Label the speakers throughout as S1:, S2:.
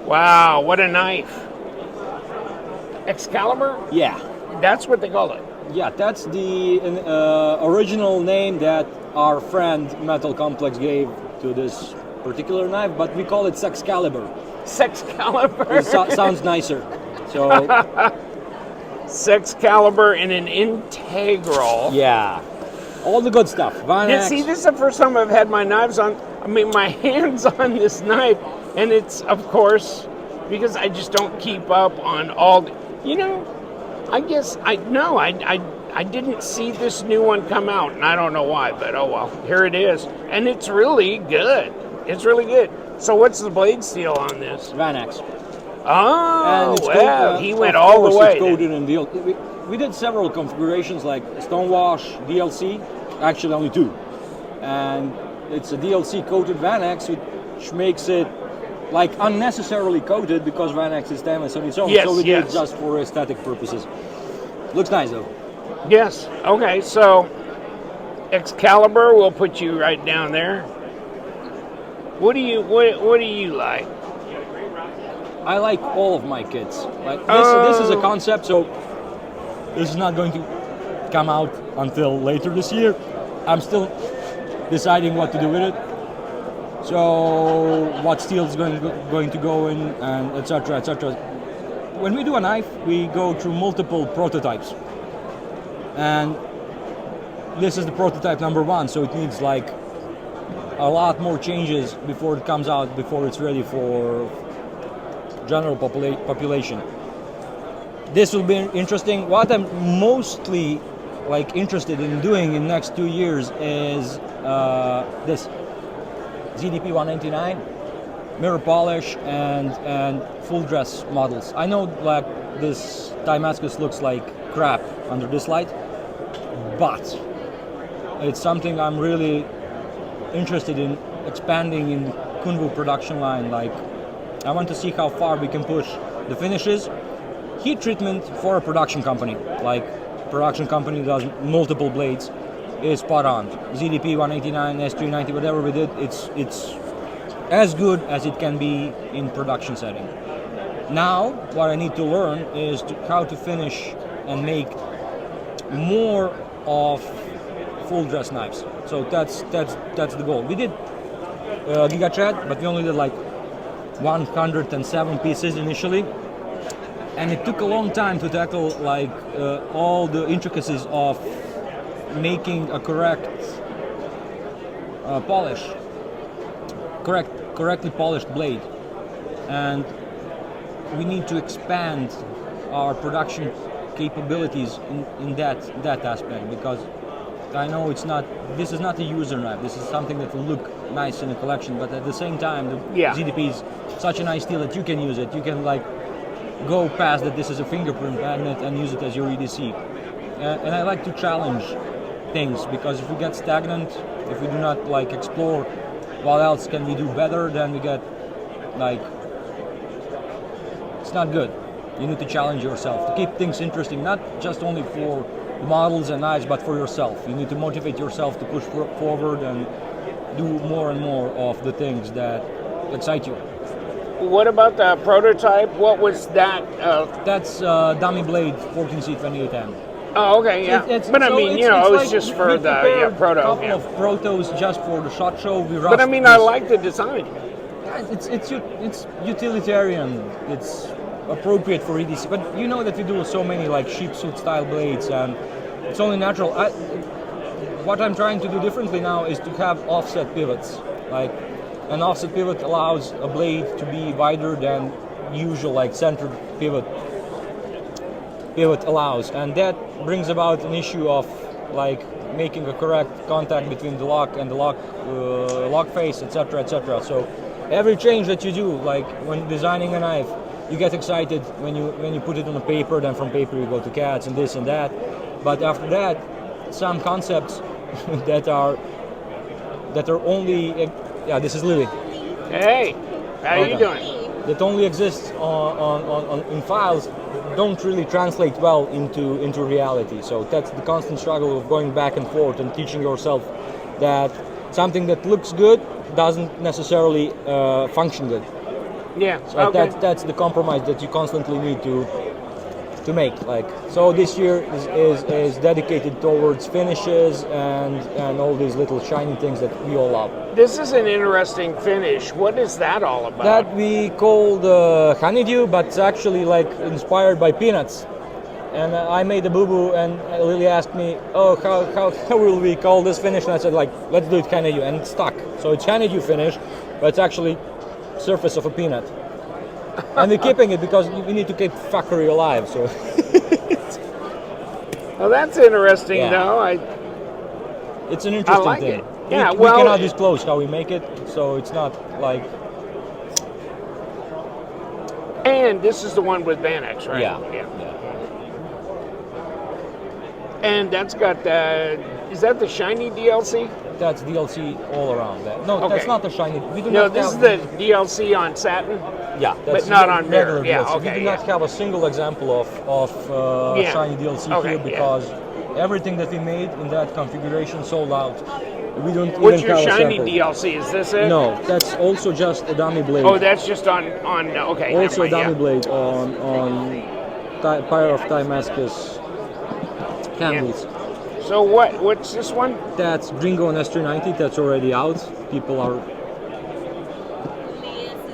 S1: Wow, what a knife. Excalibur?
S2: Yeah.
S1: That's what they call it.
S2: Yeah, that's the original name that our friend Metal Complex gave to this particular knife, but we call it Excalibur.
S1: Excalibur.
S2: It sounds nicer. So
S1: Excalibur in an integral.
S2: yeah, all the good stuff.
S1: Yeah, see, this is the first time I've had my knives on. I mean, my hands on this knife, and it's, of course, because I just don't keep up on all. I guess I didn't see this new one come out, and I don't know why, but oh well, here it is, and it's really good. It's really good. So, what's the blade steel on this?
S2: Vanax.
S1: Oh,
S2: And
S1: well, he went all the way.
S2: It's coated in we did several configurations like Stonewash, DLC, actually only two. And it's a DLC coated Vanax, which makes it like unnecessarily coated because Vanax is stainless on its own.
S1: Yes,
S2: so we
S1: yes.
S2: did it just for aesthetic purposes. Looks nice though.
S1: Yes. Okay, so Excalibur, we'll put you right down there. What do you like?
S2: I like all of my kits. Like this is a concept, so this is not going to come out until later this year. I'm still deciding what to do with it. So what steel is going to go in, and etc. etc. When we do a knife, we go through multiple prototypes, and this is the prototype number one. So it needs like a lot more changes before it comes out, before it's ready for general population. This will be interesting. What I'm mostly like interested in doing in the next 2 years is this ZDP 199 mirror polish and full dress models. I know like this Damascus looks like crap under this light, but it's something I'm really interested in expanding in Kunwu production line. Like I want to see how far we can push the finishes. Heat treatment for a production company, like production company does multiple blades, is spot on. ZDP 189, S390, whatever we did, it's as good as it can be in production setting. Now, what I need to learn is how to finish and make more of full dress knives. So that's the goal. We did Giga Chat, but we only did like 107 pieces initially, and it took a long time to tackle like all the intricacies of making a correct polish, correctly polished blade, and we need to expand our production capabilities in that aspect, because I know this is not a user knife. This is something that will look nice in a collection, but at the same time, the ZDP is such a nice steel that you can use it. You can like go past that this is a fingerprint magnet and use it as your EDC. And I like to challenge things, because if we get stagnant, if we do not like explore what else can we do better, then we get like, it's not good. You need to challenge yourself to keep things interesting, not just only for models and knives, but for yourself. You need to motivate yourself to push forward and do more and more of the things that excite you.
S1: What about the prototype? What was that?
S2: That's dummy blade 14C28M.
S1: Oh, okay, yeah. But I mean, it was like just for the proto.
S2: A couple of protos just for the SHOT Show.
S1: But I mean, I like the design.
S2: It's utilitarian. It's appropriate for EDC. But you know that we do so many like sheep suit style blades, and it's only natural. What I'm trying to do differently now is to have offset pivots. Like an offset pivot allows a blade to be wider than usual, like centered pivot allows, and that brings about an issue of like making a correct contact between the lock and the lock face, etc., etc. So every change that you do, like when designing a knife, you get excited when you put it on a paper. Then from paper you go to CADs and this and that. But after that, some concepts that are only this is Lily.
S1: Hey, how you doing?
S2: That only exists on in files, don't really translate well into reality. So that's the constant struggle of going back and forth and teaching yourself that something that looks good doesn't necessarily function good.
S1: Yeah.
S2: So
S1: Okay.
S2: that's the compromise that you constantly need to make. Like, so this year is dedicated towards finishes and all these little shiny things that we all love.
S1: This is an interesting finish. What is that all about?
S2: That we call the honeydew, but it's actually like inspired by peanuts. And I made a boo-boo, and Lily asked me, "Oh, how will we call this finish?" And I said, "Like, let's do it honeydew," and it stuck. So it's honeydew finish, but it's actually surface of a peanut. And we're keeping it because we need to keep fuckery alive. So
S1: Well, that's interesting,
S2: Yeah.
S1: though.
S2: it's an interesting
S1: like
S2: thing.
S1: it. Yeah,
S2: we
S1: well,
S2: cannot disclose how we make it, so it's not like
S1: and this is the one with Vanex, right?
S2: yeah.
S1: And that's got the. Is that the shiny DLC?
S2: That's DLC all around that. No,
S1: Okay.
S2: that's not the shiny. We do
S1: No,
S2: not
S1: this is
S2: have,
S1: the DLC on Satin.
S2: yeah, that's
S1: but not on
S2: regular
S1: Mirror. Yeah,
S2: DLC.
S1: okay,
S2: We do
S1: yeah.
S2: not have a single example of
S1: Yeah.
S2: shiny DLC
S1: Okay,
S2: here
S1: yeah.
S2: because everything that we made in that configuration sold out. We don't
S1: What's
S2: even
S1: your
S2: have a
S1: shiny
S2: sample.
S1: DLC? Is this it?
S2: No, that's also just a dummy blade.
S1: Oh, that's just on. Okay.
S2: also a
S1: never
S2: dummy
S1: mind,
S2: blade on Pyre of Timascus candles.
S1: yeah. So what's this one?
S2: That's Gringo and S390. That's already out. People are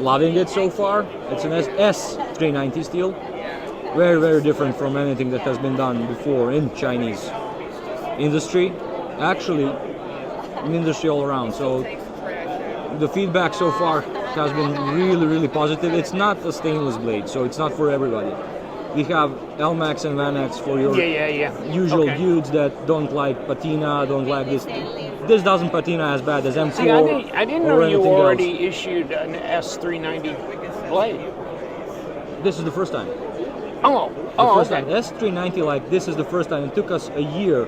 S2: loving it so far. It's an S390 steel. Very, very different from anything that has been done before in Chinese industry. Actually, in industry all around. So the feedback so far has been really, really positive. It's not a stainless blade, so it's not for everybody. We have LMAX and Vanex for your
S1: Yeah.
S2: usual
S1: Okay.
S2: dudes that don't like patina, don't like this. This doesn't patina as bad as M4
S1: See, I didn't
S2: or
S1: know you
S2: anything
S1: already
S2: else.
S1: issued an S390 blade.
S2: This is the first time.
S1: Oh,
S2: The first
S1: okay.
S2: time. S390, like, this is the first time. It took us a year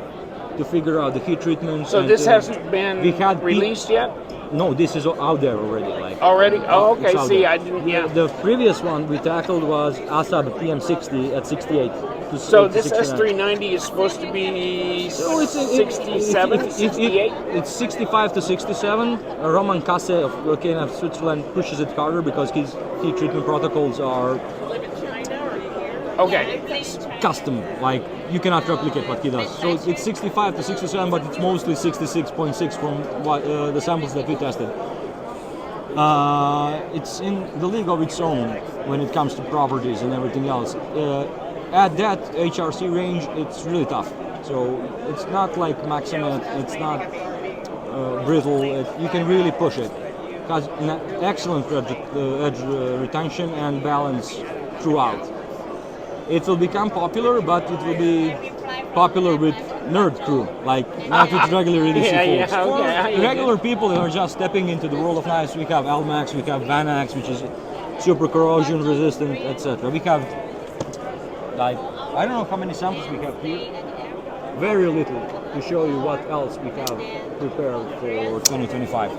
S2: to figure out the heat treatment.
S1: So this hasn't been
S2: we had
S1: released yet?
S2: No, this is out there already. Like
S1: Already? Oh, okay.
S2: it's out
S1: See,
S2: there.
S1: I didn't. Yeah.
S2: The previous one we tackled was ASAB PM60 at 68.
S1: So this
S2: 69.
S1: S390 is supposed to be
S2: So it's
S1: 67, 68?
S2: It's 65 to 67. Roman Kasse of KNF Switzerland pushes it harder because his heat treatment protocols are
S1: Okay.
S2: custom. Like, you cannot replicate what he does. So it's 65 to 67, but it's mostly 66.6 from what, the samples that we tested. It's in the league of its own when it comes to properties and everything else. At that HRC range, it's really tough. So it's not like Maximet, it's not brittle. You can really push it. It has an excellent edge retention and balance throughout. It will become popular, but it will be popular with nerd crew, like not with regular EDC
S1: Yeah,
S2: folks.
S1: yeah, okay.
S2: For regular people who are just stepping into the world of knives, we have LMAX, we have Vanex, which is super corrosion resistant, etc. We have, like, I don't know how many samples we have here. Very little to show you what else we have prepared for 2025.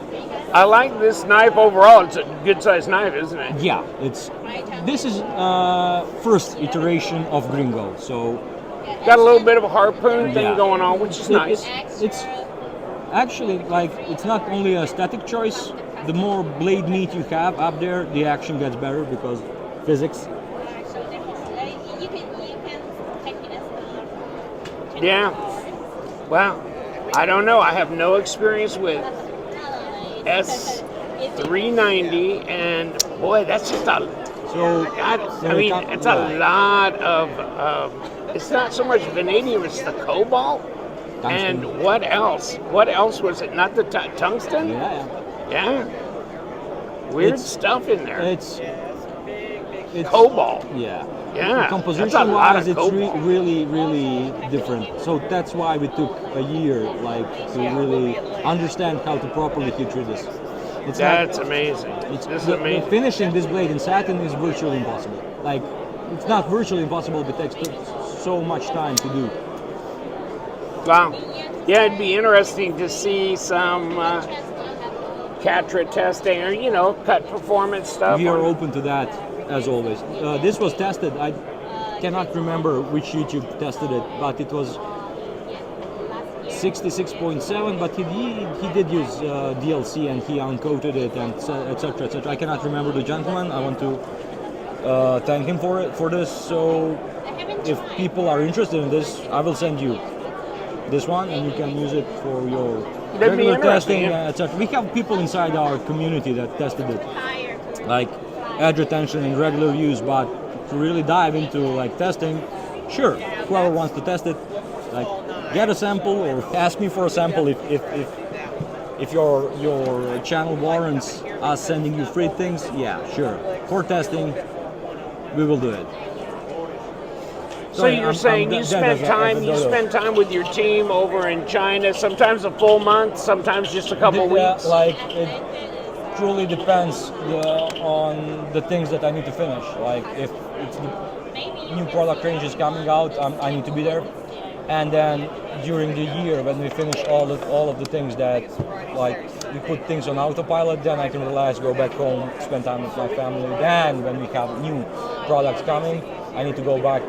S1: I like this knife overall. It's a good sized knife, isn't it?
S2: Yeah, this is first iteration of Gringo, so
S1: Got a little bit of a harpoon thing
S2: Yeah.
S1: going on, which is nice.
S2: It's actually, like, it's not only a static choice. The more blade meat you have up there, the action gets better because physics.
S1: Yeah. Well, I don't know. I have no experience with S390, and boy, that's just a.
S2: So
S1: I mean, it's a lot of. It's not so much vanadium; it's the cobalt.
S2: Tungsten.
S1: And what else? What else was it? Not the tungsten?
S2: Yeah,
S1: Yeah. Weird
S2: It's-
S1: stuff in there.
S2: it's
S1: Cobalt.
S2: yeah.
S1: Yeah. That's a
S2: Composition
S1: lot
S2: wise,
S1: of
S2: it's
S1: cobalt.
S2: really, really different. So that's why we took a year, like, to really understand how to properly heat treat this. It's
S1: That's amazing.
S2: It's
S1: This is
S2: the
S1: amazing.
S2: finishing this blade in satin is virtually impossible. Like, it's not virtually impossible, but it takes so much time to do.
S1: Wow. Yeah, it'd be interesting to see some Catra testing or, cut performance stuff.
S2: We are
S1: on-
S2: open to that, as always. This was tested. I cannot remember which YouTube tested it, but it was 66.7, but he did use DLC and he uncoated it and etc. etc. I cannot remember the gentleman. I want to thank him for this. So if people are interested in this, I will send you this one and you can use it for your regular testing, etc. We have people inside our community that tested it, like edge retention and regular use, but to really dive into like testing, sure, whoever wants to test it, like get a sample or ask me for a sample if your channel warrants us sending you free things. Yeah, sure. For testing, we will do it.
S1: So you're saying you spend time with your team over in China, sometimes a full month, sometimes just a couple weeks?
S2: Like it truly depends on the things that I need to finish. Like if it's the new product range is coming out, I need to be there. And then during the year, when we finish all of the things that, like, we put things on autopilot, then I can relax, go back home, spend time with my family. Then when we have new products coming, I need to go back,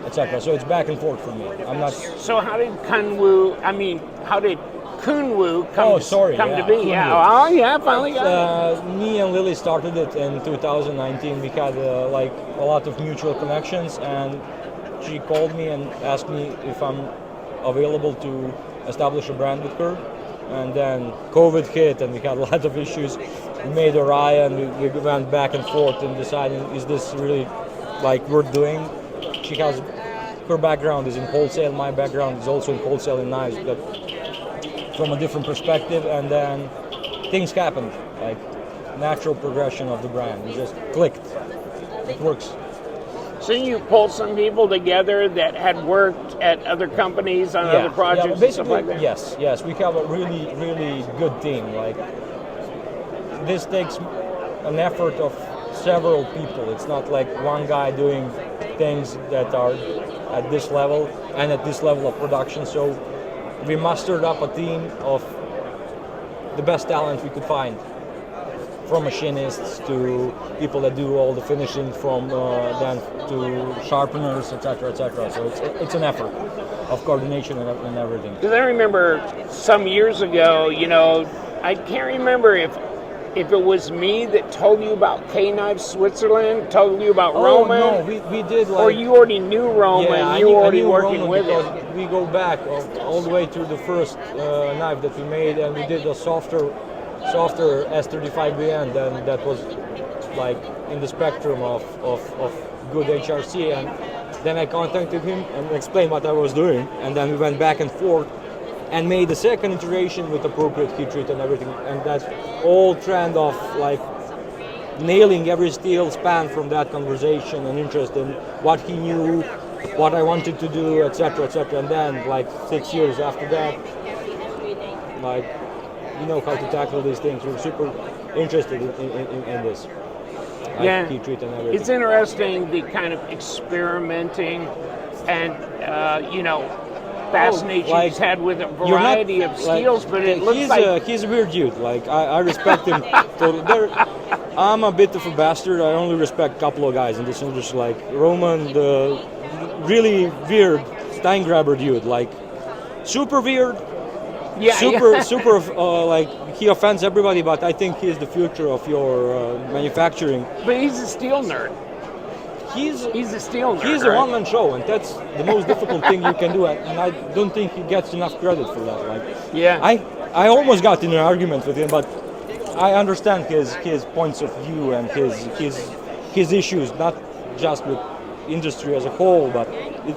S2: etc. So it's back and forth for me. I'm not.
S1: So how did Kunwu come to be?
S2: Kunwu.
S1: Yeah, oh yeah, finally got it.
S2: Me and Lily started it in 2019. We had like a lot of mutual connections, and she called me and asked me if I'm available to establish a brand with her. And then COVID hit, and we had a lot of issues. We made a riot, and we went back and forth and deciding, is this really like worth doing? Her background is in wholesale, my background is also in wholesale and knives, but from a different perspective. And then things happened, like natural progression of the brand. It just clicked. It works.
S1: So you pulled some people together that had worked at other companies on other projects and stuff like that?
S2: Yes. We have a really, really good team. Like, this takes an effort of several people. It's not like one guy doing things that are at this level and at this level of production. So we mustered up a team of the best talent we could find, from machinists to people that do all the finishing, from then to sharpeners, etc., etc. So it's an effort of coordination and everything.
S1: Because I remember some years ago, I can't remember if it was me that told you about K-Knives Switzerland, told you about Roman.
S2: No, we did. Like,
S1: or you already knew Roman,
S2: yeah,
S1: you were already
S2: working
S1: Roman with
S2: because
S1: him.
S2: we go back all the way to the first knife that we made, and we did a softer S35BN, and that was like in the spectrum of good HRC. And then I contacted him and explained what I was doing, and then we went back and forth and made the second iteration with appropriate heat treat and everything. And that whole trend of like nailing every steel span from that conversation and interest in what he knew, what I wanted to do, etc., etc. And then like 6 years after that, like, you know how to tackle these things. We're super interested in this. Like heat treat and everything.
S1: It's interesting, the kind of experimenting and fascination he's had with a variety of steels, but it looks
S2: he's a weird dude. Like, I respect him totally. I'm a bit of a bastard. I only respect a couple of guys in this industry, like Roman, the really weird Stein grabber dude, like super weird. Super, like, he offends everybody, but I think he's the future of your manufacturing.
S1: But he's a steel nerd. He's a steel nerd.
S2: He's a one-man show, and that's the most difficult thing you can do, and I don't think he gets enough credit for that. Like, I almost got in an argument with him, but I understand his points of view and his issues, not just with industry as a whole, but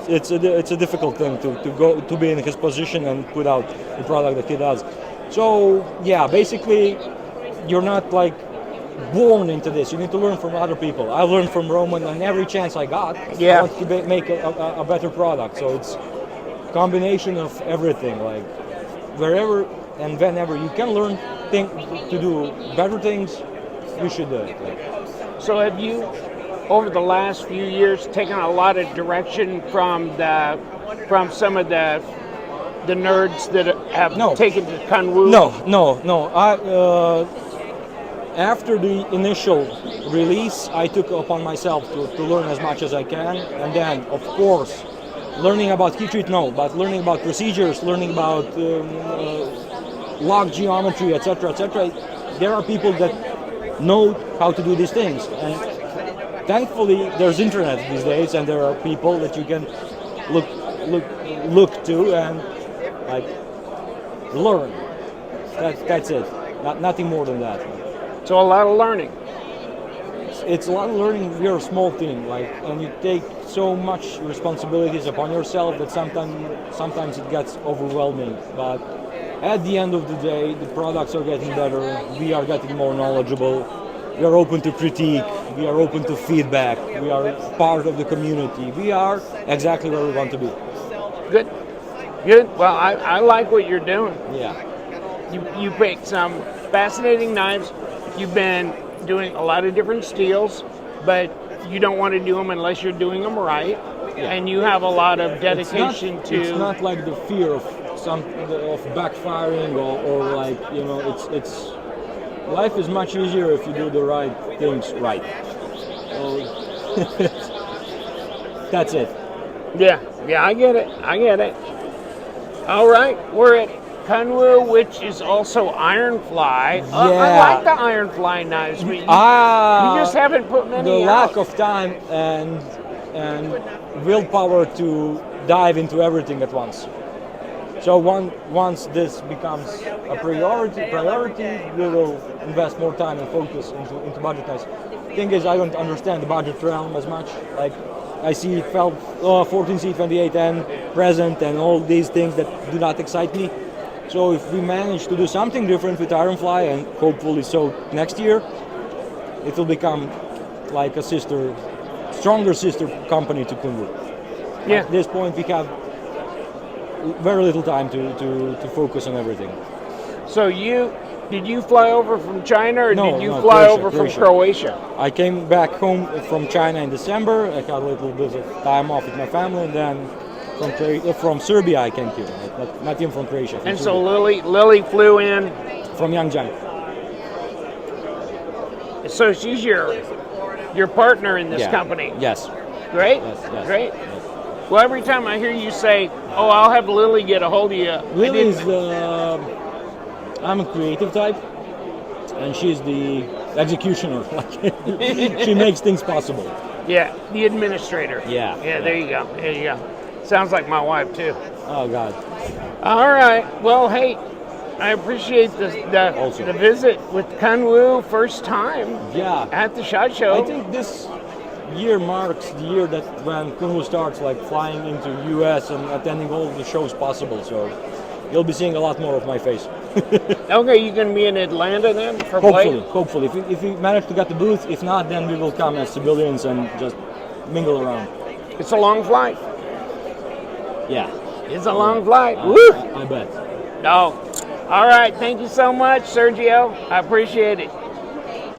S2: it's a difficult thing to be in his position and put out the product that he does. So yeah, basically, you're not like born into this. You need to learn from other people. I learned from Roman, and every chance I got, I want to make a better product. So it's a combination of everything. Like, wherever and whenever you can learn to do better things, you should do it. Like,
S1: so have you, over the last few years, taken a lot of direction from some of the nerds that have taken to Kunwu?
S2: No. After the initial release, I took upon myself to learn as much as I can, and then, of course, learning about heat treat, no, but learning about procedures, learning about log geometry, etc., etc. There are people that know how to do these things, and thankfully there's internet these days, and there are people that you can look look to and like learn. That's it. Nothing more than that.
S1: So a lot of learning.
S2: It's a lot of learning. We're a small team, like, and you take so much responsibilities upon yourself that sometimes it gets overwhelming. But at the end of the day, the products are getting better. We are getting more knowledgeable. We are open to critique. We are open to feedback. We are part of the community. We are exactly where we want to be.
S1: Good. Good. Well, I like what you're doing.
S2: Yeah.
S1: You picked some fascinating knives. You've been doing a lot of different steels, but you don't want to do them unless you're doing them right.
S2: Yeah.
S1: And you have a lot of dedication to.
S2: It's not like the fear of backfiring or like, you know, it's life is much easier if you do the right things right. So that's it.
S1: Yeah, I get it. All right, we're at Kunwu, which is also Ironfly. I like the Ironfly knives, but you just haven't put many
S2: the
S1: out.
S2: lack of time and willpower to dive into everything at once. So once this becomes a priority, we will invest more time and focus into budget knives. Thing is, I don't understand the budget realm as much. Like, I see 14C28N present and all these things that do not excite me. So if we manage to do something different with Ironfly, and hopefully so next year, it will become like a stronger sister company to Kunwu.
S1: Yeah.
S2: At this point, we have very little time to focus on everything.
S1: So did you fly over from China, or
S2: No,
S1: did you
S2: no,
S1: fly
S2: Croatia,
S1: over from Croatia?
S2: I came back home from China in December. I had a little bit of time off with my family, and then from Serbia I came here. Not even from Croatia. From
S1: And
S2: Serbia.
S1: so Lily flew in.
S2: From Yangjiang.
S1: So she's your partner in this company.
S2: Yes.
S1: Great.
S2: Yes.
S1: Great.
S2: Yes.
S1: Well, every time I hear you say, "Oh, I'll have Lily get a hold of you,"
S2: Lily is I'm a creative type, and she's the executioner. She makes things possible.
S1: Yeah, the administrator.
S2: Yeah.
S1: There you go. Sounds like my wife too.
S2: Oh God.
S1: All right. Well, hey, I appreciate the visit with Kunwu, first time.
S2: Yeah.
S1: At the SHOT Show.
S2: I think this year marks the year that when Kunwu starts like flying into US and attending all the shows possible. So you'll be seeing a lot more of my face.
S1: Okay, you gonna be in Atlanta then for play?
S2: Hopefully. If we manage to get the booth, if not, then we will come as civilians and just mingle around.
S1: It's a long flight.
S2: Yeah.
S1: It's a long flight. Woo!
S2: I bet.
S1: No. All right. Thank you so much, Sergio. I appreciate it.